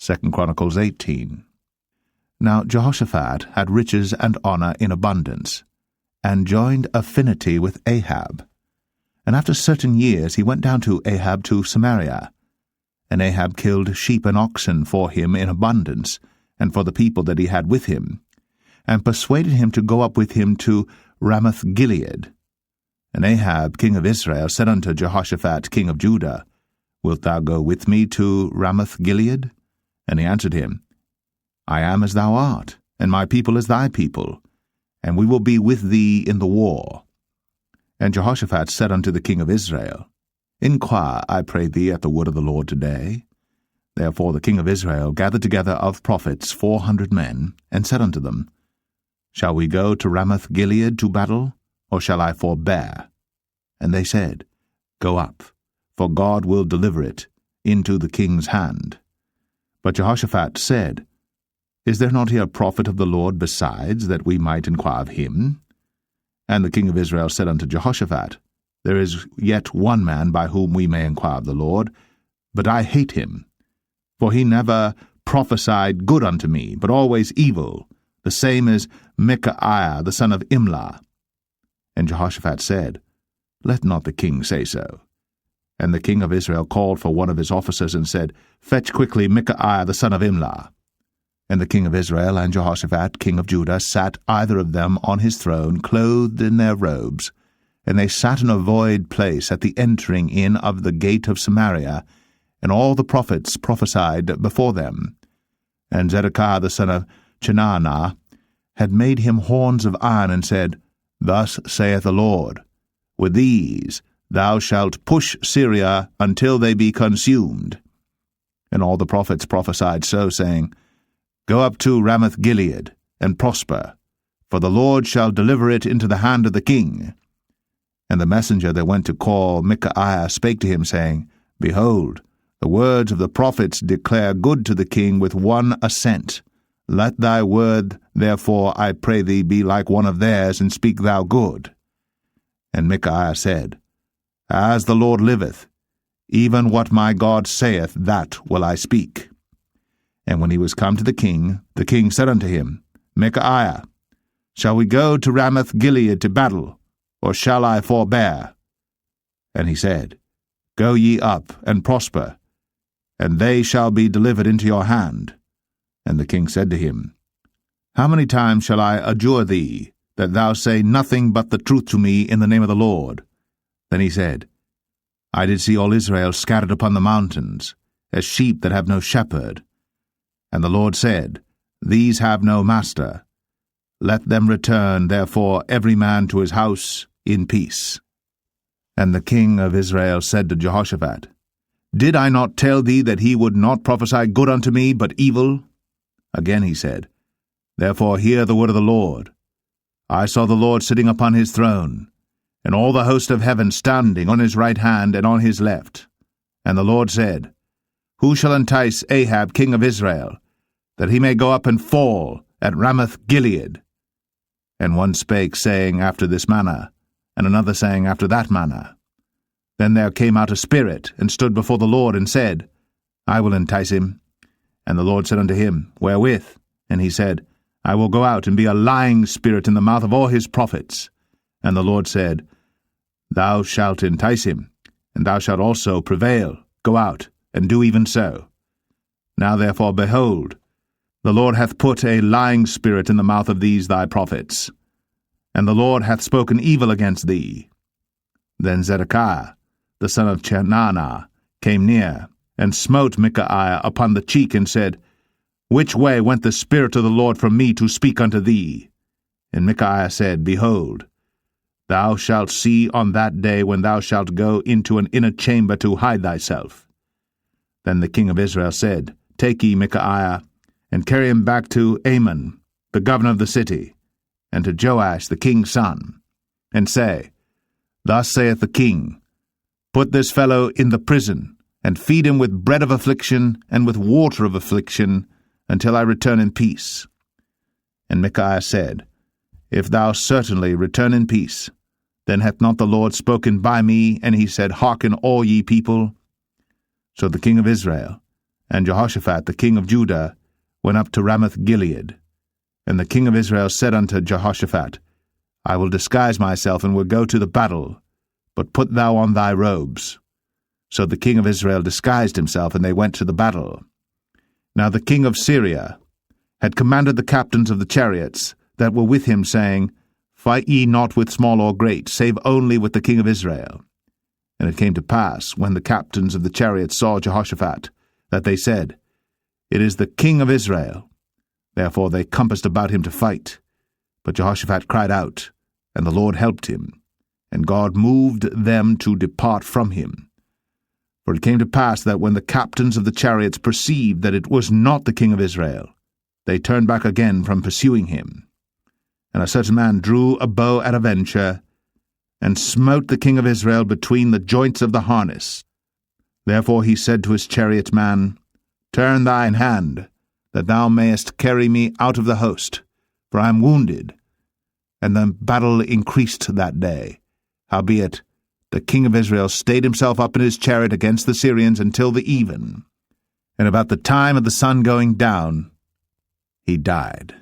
2 Chronicles 18. Now Jehoshaphat had riches and honor in abundance, and joined affinity with Ahab. And after certain years he went down to Ahab to Samaria. And Ahab killed sheep and oxen for him in abundance, and for the people that he had with him, and persuaded him to go up with him to Ramoth-gilead. And Ahab king of Israel said unto Jehoshaphat king of Judah, Wilt thou go with me to Ramoth-gilead? And he answered him, I am as thou art, and my people as thy people, and we will be with thee in the war. And Jehoshaphat said unto the king of Israel, Inquire, I pray thee, at the word of the Lord today. Therefore the king of Israel gathered together of prophets 400 men, and said unto them, Shall we go to Ramoth-gilead to battle, or shall I forbear? And they said, Go up, for God will deliver it into the king's hand. But Jehoshaphat said, Is there not here a prophet of the Lord besides, that we might inquire of him? And the king of Israel said unto Jehoshaphat, There is yet one man by whom we may inquire of the Lord, but I hate him. For he never prophesied good unto me, but always evil. The same is Micaiah the son of Imlah. And Jehoshaphat said, Let not the king say so. And the king of Israel called for one of his officers, and said, Fetch quickly Micaiah the son of Imlah. And the king of Israel and Jehoshaphat king of Judah sat either of them on his throne, clothed in their robes, and they sat in a void place at the entering in of the gate of Samaria, and all the prophets prophesied before them. And Zedekiah the son of Chenaanah had made him horns of iron, and said, Thus saith the Lord, With these thou shalt push Syria until they be consumed. And all the prophets prophesied so, saying, Go up to Ramoth-gilead, and prosper, for the Lord shall deliver it into the hand of the king. And the messenger that went to call Micaiah spake to him, saying, Behold, the words of the prophets declare good to the king with one assent. Let thy word, therefore, I pray thee, be like one of theirs, and speak thou good. And Micaiah said, As the Lord liveth, even what my God saith, that will I speak. And when he was come to the king said unto him, Micaiah, shall we go to Ramoth-gilead to battle, or shall I forbear? And he said, Go ye up, and prosper, and they shall be delivered into your hand. And the king said to him, How many times shall I adjure thee, that thou say nothing but the truth to me in the name of the Lord? Then he said, I did see all Israel scattered upon the mountains, as sheep that have no shepherd. And the Lord said, These have no master. Let them return, therefore, every man to his house in peace. And the king of Israel said to Jehoshaphat, Did I not tell thee that he would not prophesy good unto me, but evil? Again he said, Therefore hear the word of the Lord. I saw the Lord sitting upon his throne, and all the host of heaven standing on his right hand and on his left. And the Lord said, Who shall entice Ahab king of Israel, that he may go up and fall at Ramoth-gilead? And one spake, saying after this manner, and another saying after that manner. Then there came out a spirit, and stood before the Lord, and said, I will entice him. And the Lord said unto him, Wherewith? And he said, I will go out and be a lying spirit in the mouth of all his prophets. And the Lord said, Thou shalt entice him, and thou shalt also prevail. Go out, and do even so. Now therefore, behold, the Lord hath put a lying spirit in the mouth of these thy prophets, and the Lord hath spoken evil against thee. Then Zedekiah, the son of Chenaanah, came near, and smote Micaiah upon the cheek, and said, Which way went the Spirit of the Lord from me to speak unto thee? And Micaiah said, Behold, thou shalt see on that day when thou shalt go into an inner chamber to hide thyself. Then the king of Israel said, Take ye Micaiah, and carry him back to Amon, the governor of the city, and to Joash the king's son, and say, Thus saith the king, Put this fellow in the prison, and feed him with bread of affliction and with water of affliction, until I return in peace. And Micaiah said, If thou certainly return in peace, then hath not the Lord spoken by me? And he said, Hearken all ye people. So the king of Israel And Jehoshaphat the king of Judah went up to Ramoth-gilead. And the king of Israel said unto Jehoshaphat, I will disguise myself, and will go to the battle, but put thou on thy robes. So the king of Israel disguised himself, and they went to the battle. Now the king of Syria had commanded the captains of the chariots that were with him, saying, Fight ye not with small or great, save only with the king of Israel. And it came to pass, when the captains of the chariots saw Jehoshaphat, that they said, It is the king of Israel. Therefore they compassed about him to fight. But Jehoshaphat cried out, and the Lord helped him, and God moved them to depart from him. For it came to pass that when the captains of the chariots perceived that it was not the king of Israel, they turned back again from pursuing him. And a certain man drew a bow at a venture, and smote the king of Israel between the joints of the harness. Therefore he said to his chariotman, Turn thine hand, that thou mayest carry me out of the host, for I am wounded. And the battle increased that day. Howbeit, the king of Israel stayed himself up in his chariot against the Syrians until the even. And about the time of the sun going down, he died.